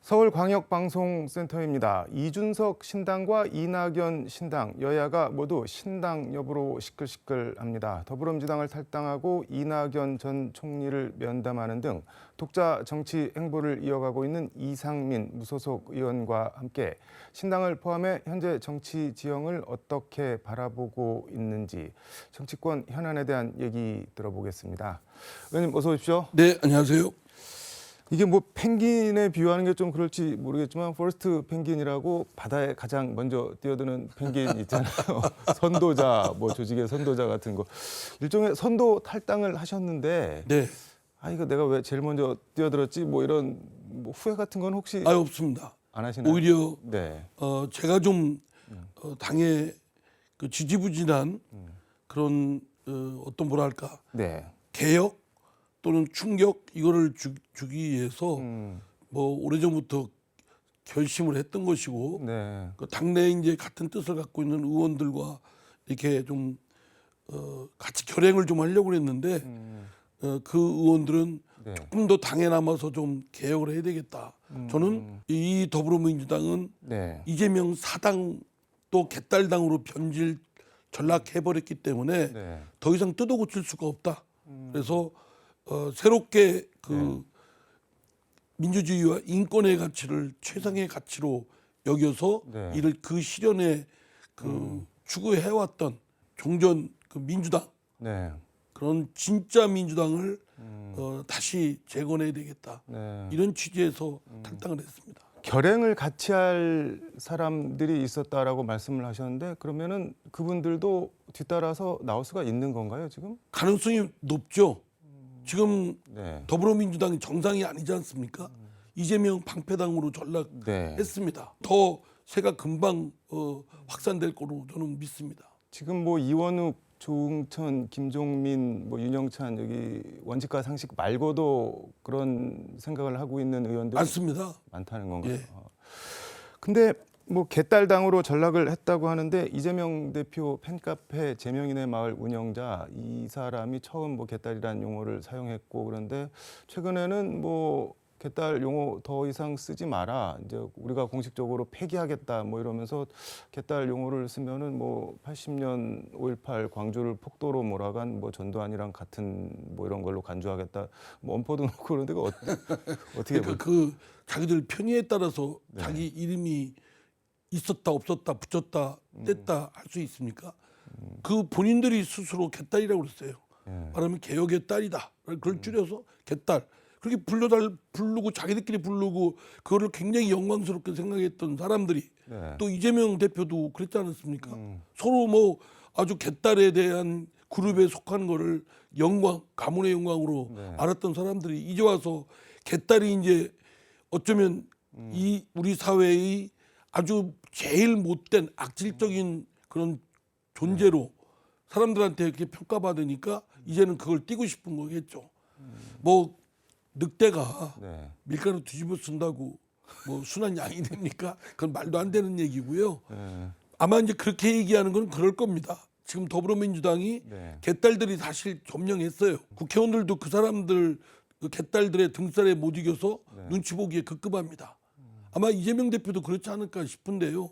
서울광역방송센터입니다. 이준석 신당과 이낙연 신당, 여야가 모두 신당 여부로 시끌시끌합니다. 더불어민주당을 탈당하고 이낙연 전 총리를 면담하는 등 독자 정치 행보를 이어가고 있는 이상민 무소속 의원과 함께 신당을 포함해 현재 정치 지형을 어떻게 바라보고 있는지 정치권 현안에 대한 얘기 들어보겠습니다. 의원님 어서 오십시오. 네, 안녕하세요. 이게 뭐 펭귄에 비유하는 게 좀 그럴지 모르겠지만 퍼스트 펭귄이라고 바다에 가장 먼저 뛰어드는 펭귄 있잖아요. 선도자, 뭐 조직의 선도자 같은 거. 일종의 선도 탈당을 하셨는데 네. 이거 내가 왜 제일 먼저 뛰어들었지? 뭐 이런 뭐 후회 같은 건 혹시 없습니다. 안 하시나요? 오히려 네. 제가 좀 당의 그 지지부진한 그런 어떤 뭐랄까 네. 개혁 또는 충격 이거를 주기 위해서 뭐 오래전부터 결심을 했던 것이고 네. 그 당내에 이제 같은 뜻을 갖고 있는 의원들과 이렇게 좀 같이 결행을 좀 하려고 했는데 그 의원들은 네. 조금 더 당에 남아서 좀 개혁을 해야 되겠다. 저는 이 더불어민주당은 네. 이재명 사당 또 개딸당으로 전락해버렸기 때문에 네. 더 이상 뜯어 고칠 수가 없다. 그래서 새롭게 그 민주주의와 인권의 가치를 최상의 가치로 여겨서 네. 이를 그 실현에 그 추구해왔던 종전 그 민주당 네. 그런 진짜 민주당을 다시 재건해야 되겠다. 네. 이런 취지에서 탈당을 했습니다. 결행을 같이 할 사람들이 있었다라고 말씀을 하셨는데 그러면은 그분들도 뒤따라서 나올 수가 있는 건가요, 지금? 가능성이 높죠. 지금 네. 더불어민주당이 정상이 아니지 않습니까? 이재명 방패당으로 전락했습니다. 네. 더 새가 금방 확산될 거로 저는 믿습니다. 지금 뭐 이원욱, 조응천, 김종민, 뭐 윤영찬 여기 원칙과 상식 말고도 그런 생각을 하고 있는 의원들이 많습니다. 많다는 건가요? 예. 근데 뭐 개딸당으로 전락을 했다고 하는데 이재명 대표 팬카페 제명인의 마을 운영자 이 사람이 처음 뭐 개딸이라는 용어를 사용했고 그런데 최근에는 뭐 개딸 용어 더 이상 쓰지 마라. 이제 우리가 공식적으로 폐기하겠다. 뭐 이러면서 개딸 용어를 쓰면은 뭐 80년 5.18 광주를 폭도로 몰아간 뭐 전두환이랑 같은 뭐 이런 걸로 간주하겠다. 뭐 엄포도 놓고 그러는데 어떻게 그러니까 그 자기들 편의에 따라서 네. 자기 이름이 있었다 없었다 붙였다 뗐다 할 수 있습니까? 그 본인들이 스스로 개딸이라고 그랬어요. 예. 말하면 개혁의 딸이다. 그걸 줄여서 개딸. 그렇게 부르고 자기들끼리 부르고 그거를 굉장히 영광스럽게 생각했던 사람들이 네. 또 이재명 대표도 그랬지 않았습니까? 서로 뭐 아주 개딸에 대한 그룹에 속한 거를 영광, 가문의 영광으로 네. 알았던 사람들이 이제 와서 개딸이 이제 어쩌면 이 우리 사회의 아주 제일 못된 악질적인 그런 존재로 사람들한테 이렇게 평가받으니까 이제는 그걸 띄고 싶은 거겠죠. 뭐 늑대가 네. 밀가루 뒤집어 쓴다고 뭐 순한 양이 됩니까? 그건 말도 안 되는 얘기고요. 네. 아마 이제 그렇게 얘기하는 건 그럴 겁니다. 지금 더불어민주당이 네. 개딸들이 사실 점령했어요. 국회의원들도 그 사람들 그 개딸들의 등살에 못 이겨서 눈치 보기에 급급합니다. 아마 이재명 대표도 그렇지 않을까 싶은데요.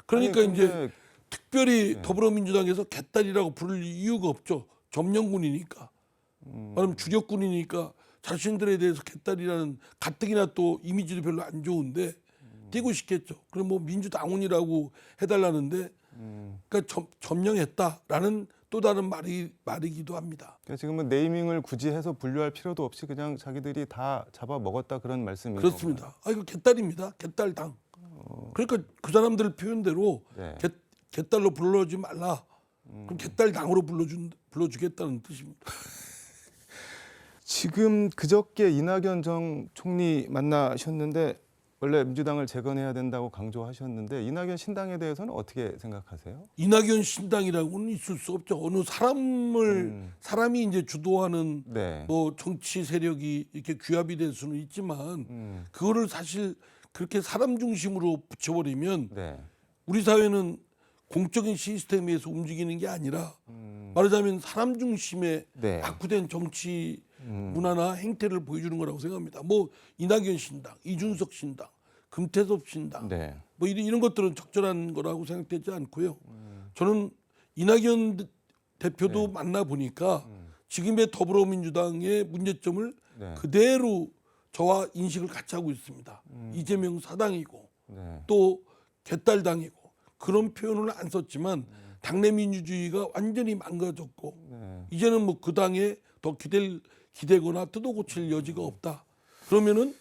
그러니까 아니, 근데 이제 특별히 더불어민주당에서 개딸이라고 부를 이유가 없죠. 점령군이니까. 말하면 주력군이니까 자신들에 대해서 개딸이라는 가뜩이나 또 이미지도 별로 안 좋은데 띄고 싶겠죠. 그럼 뭐 민주당원이라고 해달라는데 그러니까 점령했다라는 또 다른 말이기도 합니다. 그러니까 지금은 네이밍을 굳이 해서 분류할 필요도 없이 그냥 자기들이 다 잡아 먹었다 그런 말씀이죠. 그렇습니다. 이거 개딸입니다. 개딸당. 그러니까 그 사람들 표현대로 네. 개딸로 불러주지 말라. 그럼 개딸당으로 불러주겠다는 뜻입니다. 지금 그저께 이낙연 전 총리 만나셨는데 원래 민주당을 재건해야 된다고 강조하셨는데 이낙연 신당에 대해서는 어떻게 생각하세요? 이낙연 신당이라고는 있을 수 없죠. 어느 사람이 이제 주도하는 네. 뭐 정치 세력이 이렇게 규합이 될 수는 있지만 그거를 사실 그렇게 사람 중심으로 붙여버리면 네. 우리 사회는 공적인 시스템에서 움직이는 게 아니라 말하자면 사람 중심의 네. 낙후된 정치 문화나 행태를 보여주는 거라고 생각합니다. 뭐 이낙연 신당, 이준석 신당 금태섭 신당 네. 뭐 이런 것들은 적절한 거라고 생각되지 않고요. 저는 이낙연 대표도 네. 만나 보니까 지금의 더불어민주당의 문제점을 네. 그대로 저와 인식을 같이 하고 있습니다. 이재명 사당이고 네. 또 개딸당이고 그런 표현을 안 썼지만 당내 민주주의가 완전히 망가졌고 네. 이제는 뭐 그 당에 더 기대거나 뜯어 고칠 여지가 없다. 그러면은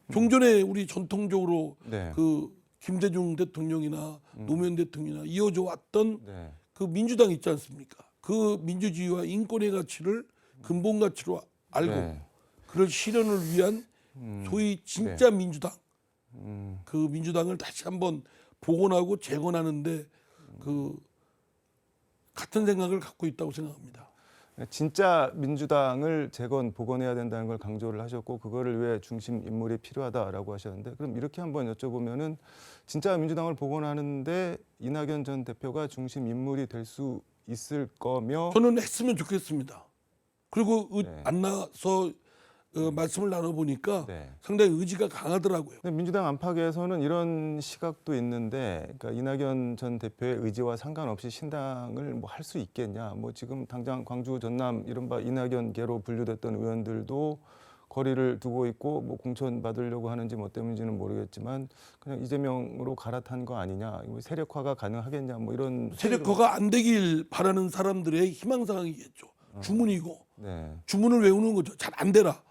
종전에 우리 전통적으로 네. 그 김대중 대통령이나 노무현 대통령이나 이어져 왔던 네. 그 민주당 있지 않습니까? 그 민주주의와 인권의 가치를 근본 가치로 알고 네. 그걸 실현을 위한 소위 진짜 민주당 그 민주당을 다시 한번 복원하고 재건하는데 그 같은 생각을 갖고 있다고 생각합니다. 진짜 민주당을 재건 복원해야 된다는 걸 강조를 하셨고 그거를 위해 중심 인물이 필요하다라고 하셨는데 그럼 이렇게 한번 여쭤보면은 진짜 민주당을 복원하는데 이낙연 전 대표가 중심 인물이 될 수 있을 거며 저는 했으면 좋겠습니다. 그리고 네. 안 나서 말씀을 나눠보니까 네. 상당히 의지가 강하더라고요. 근데 민주당 안팎에서는 이런 시각도 있는데, 그러니까 이낙연 전 대표의 의지와 상관없이 신당을 뭐 할 수 있겠냐? 뭐 지금 당장 광주, 전남 이른바 이낙연계로 분류됐던 의원들도 거리를 두고 있고 뭐 공천 받으려고 하는지 뭐 때문인지는 모르겠지만 그냥 이재명으로 갈아탄 거 아니냐? 뭐 세력화가 가능하겠냐? 뭐 이런 세력화가 안 되길 바라는 사람들의 희망사항이겠죠. 주문이고 네, 주문을 외우는 거죠. 잘 안 되라.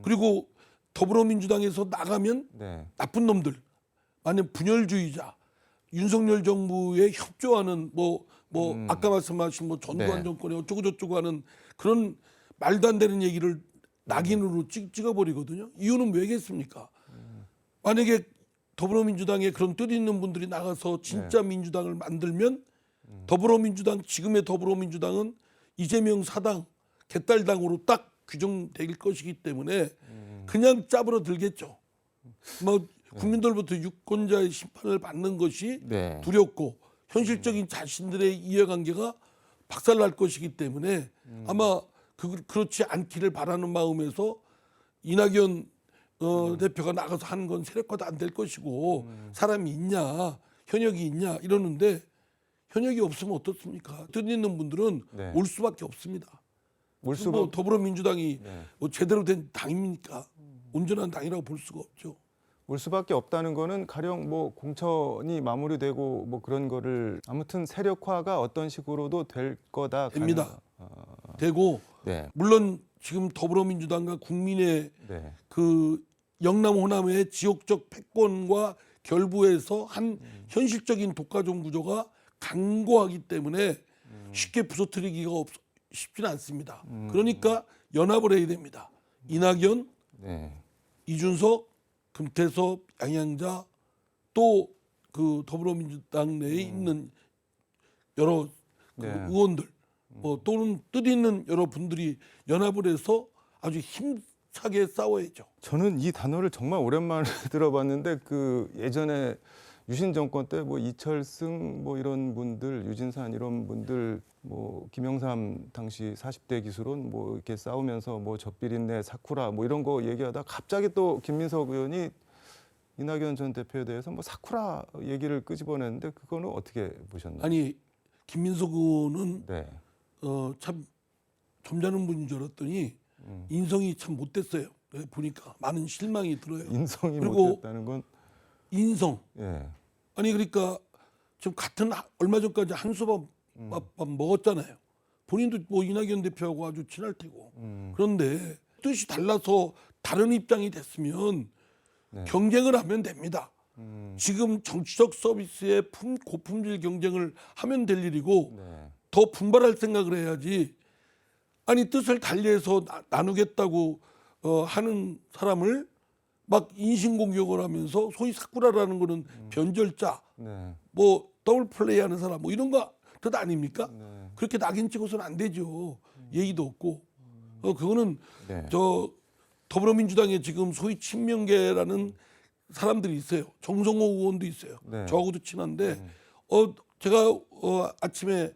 그리고 더불어민주당에서 나가면 네, 나쁜 놈들, 만약 분열주의자, 윤석열 정부에 협조하는 뭐 아까 말씀하신 뭐 전두환 네. 정권에 어쩌고 저쩌고 하는 그런 말도 안 되는 얘기를 낙인으로 찍어버리거든요. 이유는 왜겠습니까? 만약에 더불어민주당에 그런 뜻 있는 분들이 나가서 진짜 민주당을 만들면 더불어민주당 지금의 더불어민주당은 이재명 사당 개딸당으로 딱 규정될 것이기 때문에 그냥 짜부러 들겠죠. 뭐 국민들부터 유권자의 심판을 받는 것이 네. 두렵고 현실적인 자신들의 이해관계가 박살날 것이기 때문에 아마 그렇지 않기를 바라는 마음에서 이낙연 대표가 나가서 하는 건 세력화도 안 될 것이고 사람이 있냐 현역이 있냐 이러는데 현역이 없으면 어떻습니까? 뜻 있는 분들은 네. 올 수밖에 없습니다. 올 뭐 수가 더불어민주당이 네. 뭐 제대로 된 당입니까? 온전한 당이라고 볼 수가 없죠. 올 수밖에 없다는 거는 가령 뭐 공천이 마무리되고 뭐 그런 거를 아무튼 세력화가 어떤 식으로도 될 거다. 됩니다. 되고 네, 물론 지금 더불어민주당과 국민의 네, 그 영남 호남의 지역적 패권과 결부해서 한 현실적인 독과점 구조가 강고하기 때문에 쉽게 부서뜨리기가 쉽지는 않습니다. 그러니까 연합을 해야 됩니다. 이낙연, 네, 이준석, 금태섭, 양양자 또 그 더불어민주당 내에 있는 여러 그 네. 의원들 뭐 또는 뜻 있는 여러 분들이 연합을 해서 아주 힘차게 싸워야죠. 저는 이 단어를 정말 오랜만에 들어봤는데 그 예전에 유신 정권 때 뭐 이철승 뭐 이런 분들 유진산 이런 분들 뭐 김영삼 당시 40대 기수론 뭐 이렇게 싸우면서 뭐 젖비린내 사쿠라 뭐 이런 거 얘기하다 갑자기 또 김민석 의원이 이낙연 전 대표에 대해서 뭐 사쿠라 얘기를 끄집어냈는데 그거는 어떻게 보셨나요? 아니 김민석 의원은 네. 참 점잖은 분인 줄 알았더니 인성이 참 못됐어요. 보니까 많은 실망이 들어요. 인성이 그리고 못됐다는 건 인성. 예. 아니 그러니까 지금 같은 얼마 전까지 한수밥 밥 먹었잖아요. 본인도 뭐 이낙연 대표하고 아주 친할 테고. 그런데 뜻이 달라서 다른 입장이 됐으면 네. 경쟁을 하면 됩니다. 지금 정치적 서비스의 고품질 경쟁을 하면 될 일이고 네. 더 분발할 생각을 해야지. 아니 뜻을 달리해서 나누겠다고 하는 사람을 막 인신공격을 하면서 소위 사쿠라라는 거는 변절자, 네. 뭐 더블 플레이하는 사람 뭐 이런 거 뜻 아닙니까? 네. 그렇게 낙인 찍어서는 안 되죠. 예의도 없고. 그거는 네. 저 더불어민주당에 지금 소위 친명계라는 사람들이 있어요. 정성호 의원도 있어요. 네. 저하고도 친한데 제가 아침에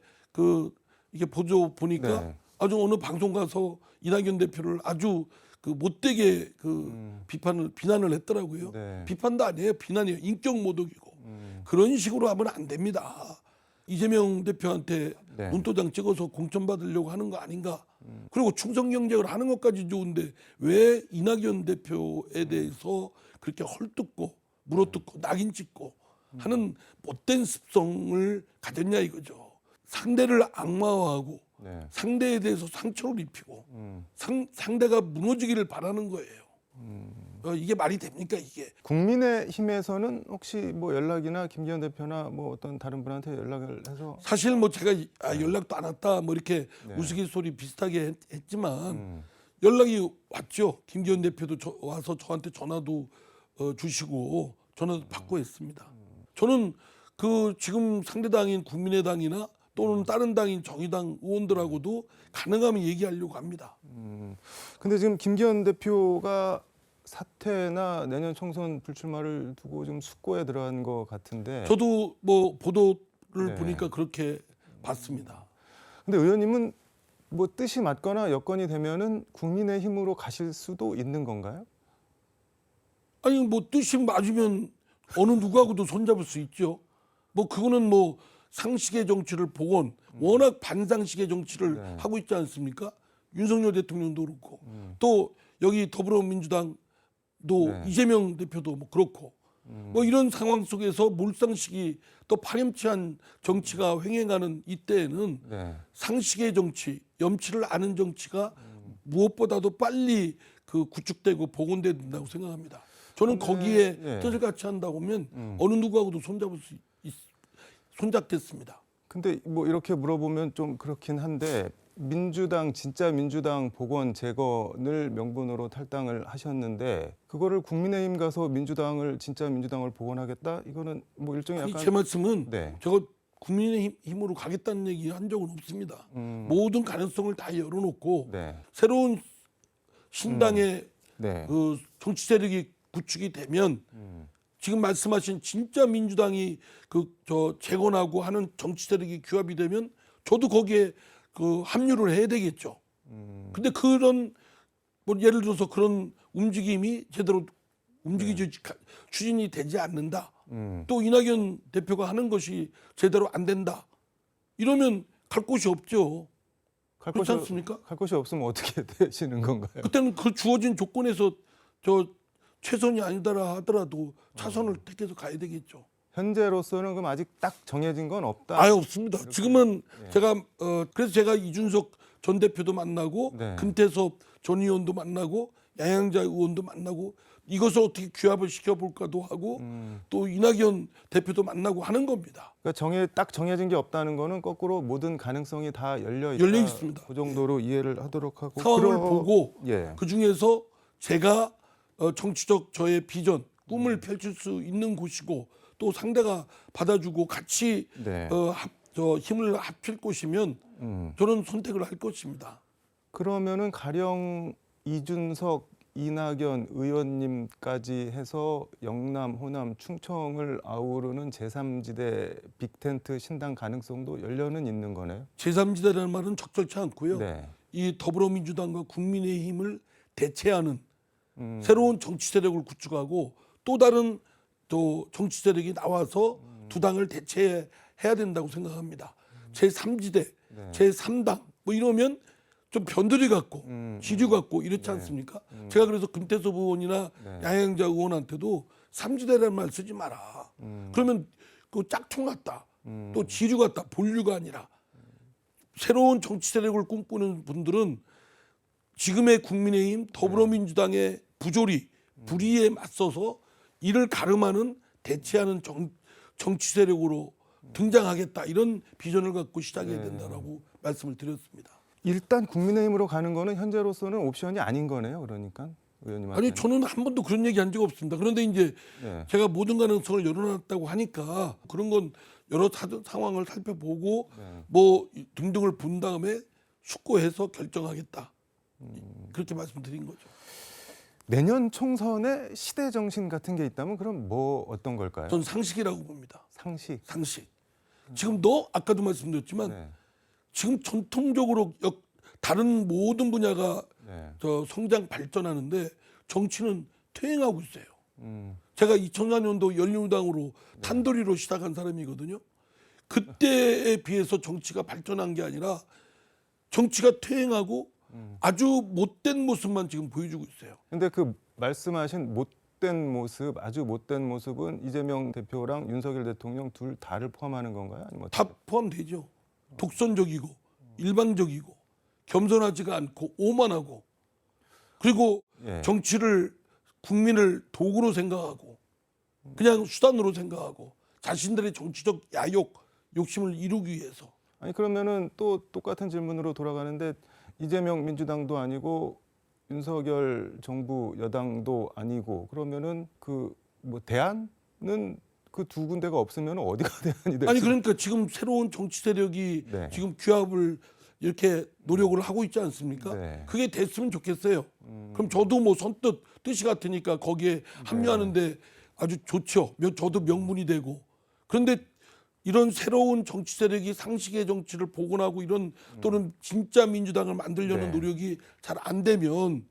이게 보조 보니까 네. 아주 어느 방송 가서 이낙연 대표를 아주 그 못되게 그 비난을 했더라고요. 네. 비판도 아니에요. 비난이에요. 인격 모독이고. 그런 식으로 하면 안 됩니다. 이재명 대표한테 네. 눈도장 찍어서 공천 받으려고 하는 거 아닌가. 그리고 충성 경쟁을 하는 것까지 좋은데 왜 이낙연 대표에 대해서 그렇게 헐뜯고 물어뜯고 낙인 찍고 하는 못된 습성을 가졌냐 이거죠. 상대를 악마화하고 네. 상대에 대해서 상처를 입히고 상대가 무너지기를 바라는 거예요. 이게 말이 됩니까 이게? 국민의힘에서는 혹시 뭐 연락이나 김기현 대표나 뭐 어떤 다른 분한테 연락을 해서 사실 뭐 제가 연락도 안 왔다 뭐 이렇게 네. 우스갯소리 비슷하게 했지만 연락이 왔죠. 김기현 대표도 와서 저한테 전화도 주시고 전화도 받고 했습니다. 저는 그 지금 상대당인 국민의당이나 또는 다른 당인 정의당 의원들하고도 가능하면 얘기하려고 합니다. 근데 지금 김기현 대표가 사퇴나 내년 총선 불출마를 두고 좀 숙고에 들어간 것 같은데. 저도 뭐 보도를 네. 보니까 그렇게 봤습니다. 근데 의원님은 뭐 뜻이 맞거나 여건이 되면은 국민의힘으로 가실 수도 있는 건가요? 아니 뭐 뜻이 맞으면 어느 누구하고도 손잡을 수 있죠. 뭐 그거는 뭐 상식의 정치를 복원, 워낙 반상식의 정치를 네. 하고 있지 않습니까? 윤석열 대통령도 그렇고 또 여기 더불어민주당도 네. 이재명 대표도 뭐 그렇고 뭐 이런 상황 속에서 몰상식이 또 파렴치한 정치가 횡행하는 이때에는 네. 상식의 정치, 염치를 아는 정치가 무엇보다도 빨리 그 구축되고 복원돼야 된다고 생각합니다. 저는 거기에 예. 뜻을 같이 한다고 하면 어느 누구하고도 손잡겠습니다. 근데 뭐 이렇게 물어보면 좀 그렇긴 한데 민주당 진짜 민주당 복원 재건을 명분으로 탈당을 하셨는데 그거를 국민의힘 가서 민주당을 진짜 민주당을 복원하겠다 이거는 뭐 일종의 아니, 약간 제 말씀은 네. 제가 국민의힘으로 가겠다는 얘기 한 적은 없습니다. 모든 가능성을 다 열어놓고 네. 새로운 신당의 네. 그 정치 세력이 구축이 되면 지금 말씀하신 진짜 민주당이 그 저 재건하고 하는 정치 세력이 규합이 되면 저도 거기에 그 합류를 해야 되겠죠. 근데 그런 뭐 예를 들어서 그런 움직임이 제대로 추진이 되지 않는다. 또 이낙연 대표가 하는 것이 제대로 안 된다. 이러면 갈 곳이 없죠. 갈 그렇지 곳이 않습니까? 갈 곳이 없으면 어떻게 되시는 건가요? 그때는 그 주어진 조건에서 저 최선이 아니더라 하더라도 차선을 택해서 가야 되겠죠. 현재로서는 그럼 아직 딱 정해진 건 없다. 아예 없습니다. 지금은 제가 그래서 제가 이준석 전 대표도 만나고 네. 금태섭 전 의원도 만나고 양양자 의원도 만나고 이것을 어떻게 규합을 시켜볼까도 하고 또 이낙연 대표도 만나고 하는 겁니다. 그러니까 딱 정해진 게 없다는 거는 거꾸로 모든 가능성이 다 열려 있다. 열려 있습니다. 그 정도로 이해를 하도록 하고 상황을 보고 예. 그 중에서 제가 정치적 저의 비전, 꿈을 펼칠 수 있는 곳이고 또 상대가 받아주고 같이 네. 힘을 합칠 곳이면 저는 선택을 할 것입니다. 그러면은 가령 이준석, 이낙연 의원님까지 해서 영남, 호남, 충청을 아우르는 제3지대 빅텐트 신당 가능성도 열려는 있는 거네요. 제3지대라는 말은 적절치 않고요. 네. 이 더불어민주당과 국민의힘을 대체하는 새로운 정치 세력을 구축하고 또 다른 또 정치 세력이 나와서 두 당을 대체해야 된다고 생각합니다. 제3지대, 네. 제3당 뭐 이러면 좀 변두리 같고 지류 같고 이렇지 않습니까? 제가 그래서 금태섭 의원이나 네. 양양자 의원한테도 3지대라는 말 쓰지 마라. 그러면 그 짝퉁 같다. 또 지류 같다. 본류가 아니라 새로운 정치 세력을 꿈꾸는 분들은 지금의 국민의힘 더불어민주당의 부조리, 불의에 맞서서 이를 가름하는 대체하는 정치 세력으로 등장하겠다. 이런 비전을 갖고 시작해야 된다라고 말씀을 드렸습니다. 일단 국민의힘으로 가는 거는 현재로서는 옵션이 아닌 거네요. 그러니까 의원님한테. 아니 저는 한 번도 그런 얘기 한 적 없습니다. 그런데 이제 네. 제가 모든 가능성을 열어놨다고 하니까 그런 건 여러 상황을 살펴보고 뭐 등등을 본 다음에 숙고해서 결정하겠다. 그렇게 말씀드린 거죠. 내년 총선에 시대 정신 같은 게 있다면 그럼 뭐 어떤 걸까요? 전 상식이라고 봅니다. 상식. 상식. 지금도 아까도 말씀드렸지만 네. 지금 전통적으로 다른 모든 분야가 네. 저 성장 발전하는데 정치는 퇴행하고 있어요. 음. 제가 2004년도 열린우당으로 탄도리로 시작한 사람이거든요. 그때에 비해서 정치가 발전한 게 아니라 정치가 퇴행하고 아주 못된 모습만 지금 보여주고 있어요. 근데 그 말씀하신 못된 모습, 아주 못된 모습은 이재명 대표랑 윤석열 대통령 둘 다를 포함하는 건가요? 아니면 다 포함되죠. 독선적이고 일방적이고 겸손하지가 않고 오만하고 그리고 예. 정치를 국민을 도구로 생각하고 그냥 수단으로 생각하고 자신들의 정치적 야욕, 욕심을 이루기 위해서 아니 그러면은 또 똑같은 질문으로 돌아가는데 이재명 민주당도 아니고 윤석열 정부 여당도 아니고 그러면은 그 뭐 대안은 그 두 군데가 없으면 어디가 대안이 될지. 아니 그러니까 지금 새로운 정치 세력이 네. 지금 규합을 이렇게 노력을 하고 있지 않습니까? 네. 그게 됐으면 좋겠어요. 그럼 저도 뭐 선뜻 뜻이 같으니까 거기에 합류하는데 아주 좋죠. 저도 명분이 되고. 그런데 이런 새로운 정치 세력이 상식의 정치를 복원하고 이런 또는 진짜 민주당을 만들려는 네. 노력이 잘 안 되면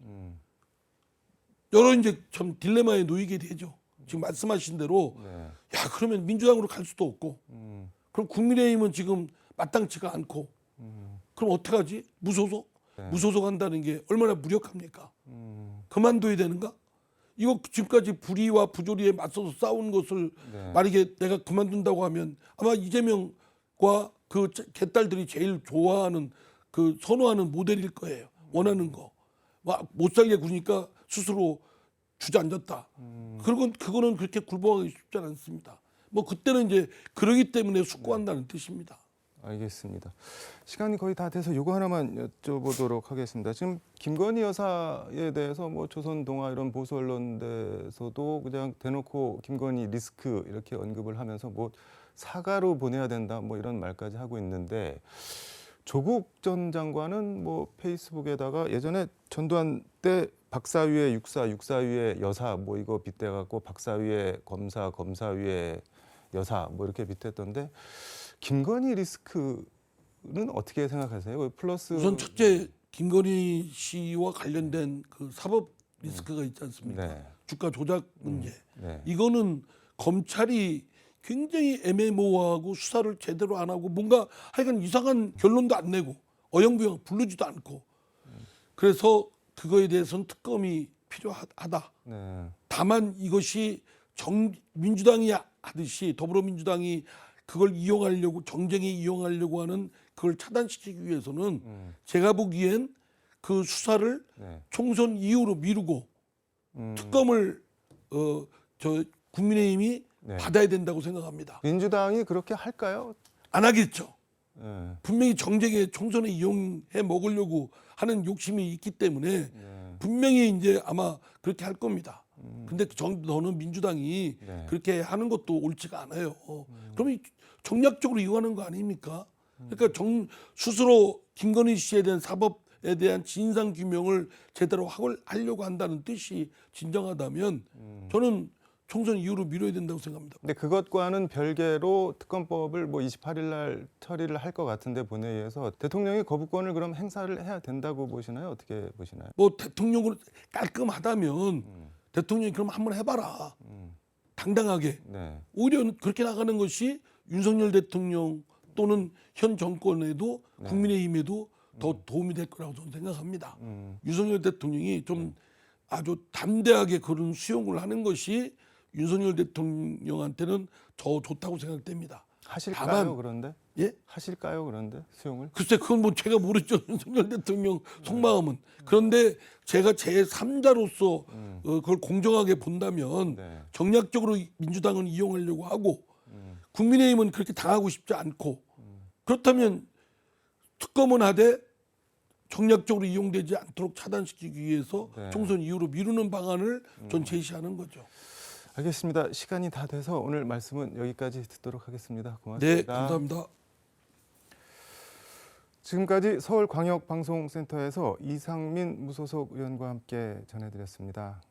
여러 이제 참 딜레마에 놓이게 되죠. 지금 말씀하신 대로 네. 야 그러면 민주당으로 갈 수도 없고 그럼 국민의힘은 지금 마땅치가 않고 그럼 어떡하지? 무소속? 네. 무소속 한다는 게 얼마나 무력합니까? 그만둬야 되는가? 이거 지금까지 불의와 부조리에 맞서서 싸운 것을 네. 만약에 내가 그만둔다고 하면 아마 이재명과 그 개딸들이 제일 좋아하는 그 선호하는 모델일 거예요. 원하는 거. 못 살게 구니까 스스로 주저앉았다. 그거는 그렇게 굴복하기 쉽지 않습니다. 뭐 그때는 이제 그러기 때문에 숙고한다는 뜻입니다. 알겠습니다. 시간이 거의 다 돼서 요거 하나만 여쭤보도록 하겠습니다. 지금 김건희 여사에 대해서 뭐 조선 동아 이런 보수 언론에서도 그냥 대놓고 김건희 리스크 이렇게 언급을 하면서 뭐 사과로 보내야 된다 뭐 이런 말까지 하고 있는데 조국 전 장관은 뭐 페이스북에다가 예전에 전두환 때 박사위의 육사, 육사위의 여사 뭐 이거 빗대갖고 박사위의 검사, 검사위의 여사 뭐 이렇게 빗댔던데 김건희 리스크는 어떻게 생각하세요? 플러스 우선 첫째 김건희 씨와 관련된 그 사법 리스크가 있지 않습니까? 네. 주가 조작 문제. 네. 이거는 검찰이 굉장히 애매모호하고 수사를 제대로 안 하고 뭔가 하여간 이상한 결론도 안 내고 어영부영 부르지도 않고 그래서 그거에 대해서는 특검이 필요하다. 네. 다만 이것이 민주당이 하듯이 더불어민주당이 그걸 이용하려고 정쟁에 이용하려고 하는 그걸 차단시키기 위해서는 제가 보기엔 그 수사를 네. 총선 이후로 미루고 특검을 저 국민의힘이 네. 받아야 된다고 생각합니다. 민주당이 그렇게 할까요? 안 하겠죠. 네. 분명히 정쟁에 총선에 이용해 먹으려고 하는 욕심이 있기 때문에 네. 분명히 이제 아마 그렇게 할 겁니다. 근데 저는 민주당이 네. 그렇게 하는 것도 옳지가 않아요. 그러면 정략적으로 이용하는 거 아닙니까? 그러니까 스스로 김건희 씨에 대한 사법에 대한 진상 규명을 제대로 하려고 한다는 뜻이 진정하다면 저는 총선 이후로 미뤄야 된다고 생각합니다. 근데 그것과는 별개로 특검법을 뭐 28일 날 처리를 할 것 같은데 본회의에서 대통령이 거부권을 그럼 행사를 해야 된다고 보시나요? 어떻게 보시나요? 뭐 대통령으로 깔끔하다면 대통령이 그럼 한번 해봐라. 당당하게. 네. 오히려 그렇게 나가는 것이 윤석열 대통령 또는 현 정권에도 국민의힘에도 더 도움이 될 거라고 저는 생각합니다. 윤석열 대통령이 좀 아주 담대하게 그런 수용을 하는 것이 윤석열 대통령한테는 더 좋다고 생각됩니다. 하실까요? 다만, 그런데 예? 하실까요? 그런데 수용을? 글쎄 그건 뭐 제가 모르죠. 윤석열 대통령 속마음은. 그런데 제가 제3자로서 그걸 공정하게 본다면 네. 정략적으로 민주당은 이용하려고 하고 국민의힘은 그렇게 당하고 싶지 않고 그렇다면 특검은 하되 정략적으로 이용되지 않도록 차단시키기 위해서 네. 총선 이후로 미루는 방안을 전 제시하는 거죠. 알겠습니다. 시간이 다 돼서 오늘 말씀은 여기까지 듣도록 하겠습니다. 네, 고맙습니다. 감사합니다. 지금까지 서울광역방송센터에서 이상민 무소속 의원과 함께 전해드렸습니다.